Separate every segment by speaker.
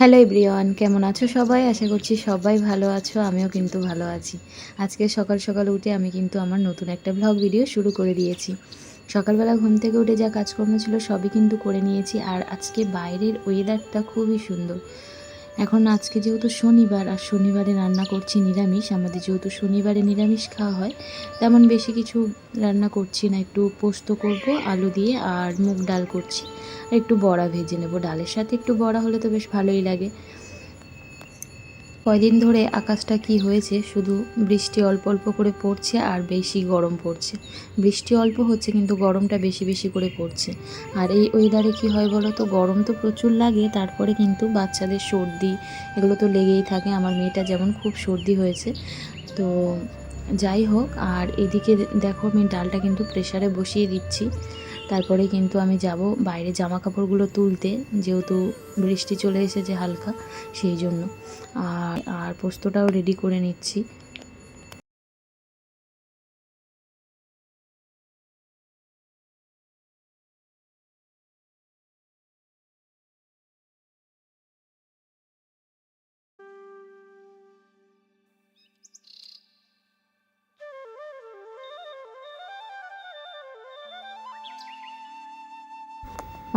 Speaker 1: Hello everyone, কেমন আছো সবাই? আশা করছি সবাই ভালো আছো। আমিও কিন্তু ভালো আছি। আজকে সকাল সকাল উঠে আমি কিন্তু আমার নতুন একটা ভ্লগ ভিডিও শুরু করে দিয়েছি। সকালবেলা ঘুম থেকে উঠে যা কাজকর্ম ছিল সবই কিন্তু করে নিয়েছি। আর আজকে বাইরের ওয়েদারটা খুবই সুন্দর। এখন আজকে যেহেতু শনিবার, আর শনিবারে রান্না করছি নিরামিষ। আমাদের যেহেতু শনিবারে নিরামিষ খাওয়া হয়, তেমন বেশি কিছু রান্না করছি না। একটু পোস্ত করব আলু দিয়ে, আর মুগ ডাল করছি, আর একটু বড়া ভেজে নেব। ডালের সাথে একটু বড়া হলে তো বেশ ভালোই লাগে। কয়দিন ধরে আকাশটা কি হয়েছে, শুধু বৃষ্টি অল্প অল্প করে পড়ছে আর বেশি গরম পড়ছে। বৃষ্টি অল্প হচ্ছে কিন্তু গরমটা বেশি বেশি করে পড়ছে। আর এই ওয়েদারে কি হয় বলো তো, গরম তো প্রচুর লাগে, তারপরে কিন্তু বাচ্চাদের সর্দি এগুলো তো লেগেই থাকে। আমার মেয়েটা যেমন খুব সর্দি হয়েছে। তো যাই হোক, আর এদিকে দেখো আমি ডালটা কিন্তু প্রেসারে বসিয়ে দিচ্ছি। তারপরে কিন্তু আমি যাব বাইরে জামা কাপড়গুলো তুলতে, যেহেতু বৃষ্টি চলে এসেছে হালকা, সেই জন্য। আর পোস্তটাও রেডি করে নিচ্ছি।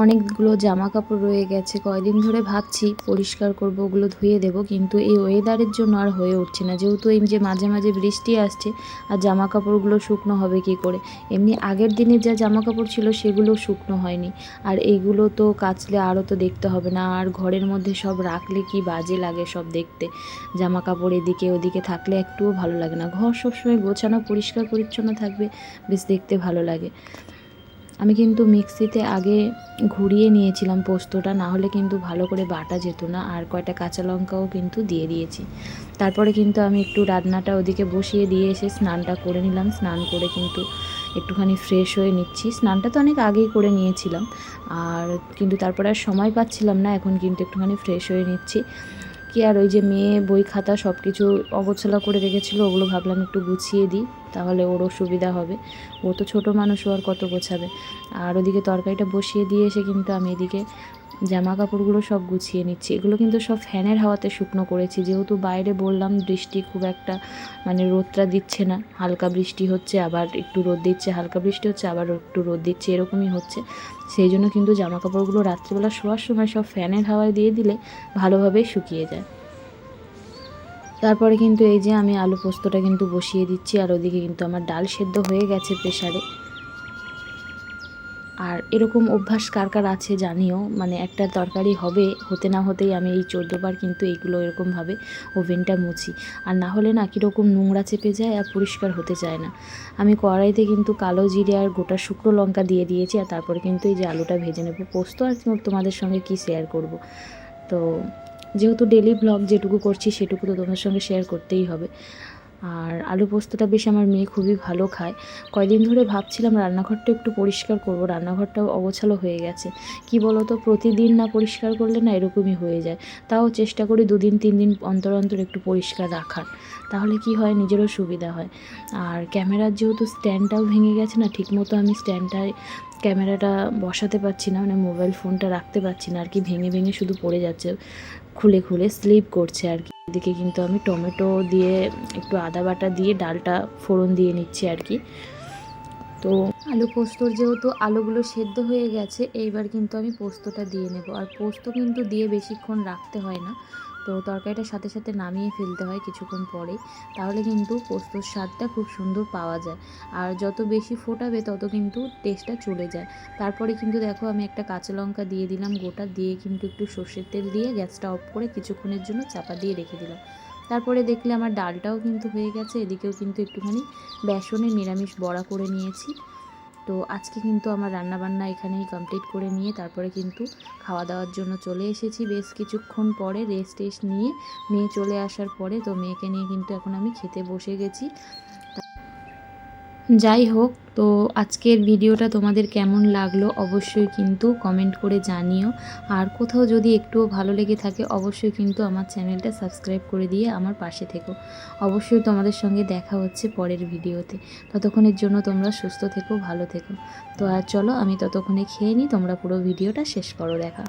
Speaker 1: অনেকগুলো জামা কাপড় রয়ে গেছে, কয়দিন ধরে ভাবছি পরিষ্কার করব, ওগুলো ধুয়ে দেব, কিন্তু এই ওয়েদারের জন্য আর হয়ে উঠছে না। যেহেতু এই যে মাঝে মাঝে বৃষ্টি আসছে, আর জামা কাপড়গুলো শুকনো হবে কি করে? এমনি আগের দিনে যা জামা কাপড় ছিল সেগুলো শুকনো হয়নি, আর এইগুলো তো কাচলে আরও তো দেখতে হবে না। আর ঘরের মধ্যে সব রাখলে কি বাজে লাগে সব দেখতে, জামা কাপড় এদিকে ওদিকে থাকলে একটুও ভালো লাগে না। ঘর সবসময় গোছানো পরিষ্কার পরিচ্ছন্ন থাকবে, বেশ দেখতে ভালো লাগে। আমি কিন্তু মিক্সিতে আগে ঘুরিয়ে নিয়েছিলাম পোস্তটা, না হলে কিন্তু ভালো করে বাটা যেত না। আর কয়টা কাঁচা লঙ্কাও কিন্তু দিয়ে দিয়েছি। তারপরে কিন্তু আমি একটু রান্নাটা ওদিকে বসিয়ে দিয়ে এসে স্নানটা করে নিলাম। স্নান করে কিন্তু একটুখানি ফ্রেশ হয়ে নিচ্ছি। স্নানটা তো অনেক আগেই করে নিয়েছিলাম, আর কিন্তু তারপরে আর সময় পাচ্ছিলাম না। এখন কিন্তু একটুখানি ফ্রেশ হয়ে নিচ্ছি। কি আর, ওই যে মেয়ে বই খাতা সব কিছু অগোছালো করে রেখেছিলো, ওগুলো ভাবলাম একটু গুছিয়ে দিই, তাহলে ওরও সুবিধা হবে। ও তো ছোটো মানুষ, ও আর কত গোছাবে। আর ওদিকে তরকারিটা বসিয়ে দিয়ে এসে কিন্তু আমি এদিকে জামা কাপড়গুলো সব গুছিয়ে নিচ্ছি। এগুলো কিন্তু সব ফ্যানের হাওয়াতে শুকনো করেছি, যেহেতু বাইরে বললাম বৃষ্টি খুব একটা, মানে রোদটা দিচ্ছে না, হালকা বৃষ্টি হচ্ছে আবার একটু রোদ দিচ্ছে, হালকা বৃষ্টি হচ্ছে আবার একটু রোদ দিচ্ছে, এরকমই হচ্ছে। সেই জন্য কিন্তু জামা কাপড়গুলো রাত্রিবেলা শোয়ার সময় সব ফ্যানের হাওয়ায় দিয়ে দিলে ভালোভাবেই শুকিয়ে যায়। তারপরে কিন্তু এই যে আমি আলু পোস্তটা কিন্তু বসিয়ে দিচ্ছি, আর ওদিকে কিন্তু আমার ডাল সেদ্ধ হয়ে গেছে প্রেসারে। আর এরকম অভ্যাস কার কার আছে জানিও, মানে একটা তরকারি হবে হতে না হতেই আমি এই 14 বার কিন্তু এইগুলো এরকমভাবে ওভেনটা মুছি। আর না হলে না কীরকম নোংরা চেপে যায় আর পরিষ্কার হতে চায় না। আমি কড়াইতে কিন্তু কালো জিরে আর গোটা শুকনো লঙ্কা দিয়ে দিয়েছি, আর তারপরে কিন্তু এই যে আলুটা ভেজে নেব। পোস্ত আর তোমাদের সঙ্গে কি শেয়ার করব। তো যেহেতু ডেলি ব্লগ যেটুকু করছি সেটুকু তো তোমার সঙ্গে শেয়ার করতেই হবে। আর আলু পোস্তটা বেশ আমার মেয়ে খুবই ভালো খায়। কয়দিন ধরে ভাবছিলাম রান্নাঘরটা একটু পরিষ্কার করব, রান্নাঘরটাও অগোছালো হয়ে গেছে। কি বলো তো, প্রতিদিন না পরিষ্কার করলে না এরকমই হয়ে যায়। তাও চেষ্টা করি 2 দিন 3 দিন অন্তর অন্তর একটু পরিষ্কার রাখার, তাহলে কি হয় নিজেরও সুবিধা হয়। আর ক্যামেরার যেহেতু স্ট্যান্ডটাও ভেঙে গেছে না, ঠিকমতো আমি স্ট্যান্ডটায় ক্যামেরাটা বসাতে পারছি না, মানে মোবাইল ফোনটা রাখতে পারছি না আর কি, ভেঙে ভেঙে শুধু পড়ে যাচ্ছে, খুলে খুলে স্লিপ করছে আর কি। এদিকে কিন্তু আমি টমেটো দিয়ে একটু আদা বাটা দিয়ে ডালটা ফোড়ন দিয়ে নিচ্ছি আর কি। তো আলু পোস্তর যেহেতু আলুগুলো সেদ্ধ হয়ে গেছে, এইবার কিন্তু আমি পোস্তটা দিয়ে নেব। আর পোস্ত কিন্তু দিয়ে বেশিক্ষণ রাখতে হয় না, তো তরকারিটার সাথে সাথে নামিয়ে ফেলতে হয় কিছুক্ষণ পরেই, তাহলে কিন্তু পোস্তর স্বাদটা খুব সুন্দর পাওয়া যায়। আর যত বেশি ফোটাবে তত কিন্তু টেস্টটা চলে যায়। তারপরে কিন্তু দেখো আমি একটা কাঁচা লঙ্কা দিয়ে দিলাম গোটা, দিয়ে কিন্তু একটু সর্ষের তেল দিয়ে গ্যাসটা অফ করে কিছুক্ষণের জন্য চাপা দিয়ে রেখে দিলাম। তারপরে দেখলে আমার ডালটাও কিন্তু হয়ে গেছে। এদিকেও কিন্তু একটুখানি বেসনের নিরামিষ বড়া করে নিয়েছি। তো আজকে কিন্তু আমার রান্নাবান্না এখানেই কমপ্লিট করে নিয়ে তারপরে কিন্তু খাওয়া দাওয়ার জন্য চলে এসেছি। বেশ কিছুক্ষণ পরে রেস্ট নিয়ে মেয়ে চলে আসার পরে, তো মেয়েকে নিয়ে কিন্তু এখন আমি খেতে বসে গেছি। যাই হোক, তো আজকের ভিডিওটা তোমাদের কেমন লাগলো অবশ্যই কিন্তু কমেন্ট করে জানিও। আর কোথাও যদি একটুও ভালো লেগে থাকে অবশ্যই কিন্তু আমার চ্যানেলটা সাবস্ক্রাইব করে দিয়ে আমার পাশে থেকো। অবশ্যই তোমাদের সঙ্গে দেখা হচ্ছে পরের ভিডিওতে। ততক্ষণের জন্য তোমরা সুস্থ থেকো, ভালো থেকো। তো আর চলো আমি ততক্ষণে খেয়ে নিই, তোমরা পুরো ভিডিওটা শেষ করো দেখা।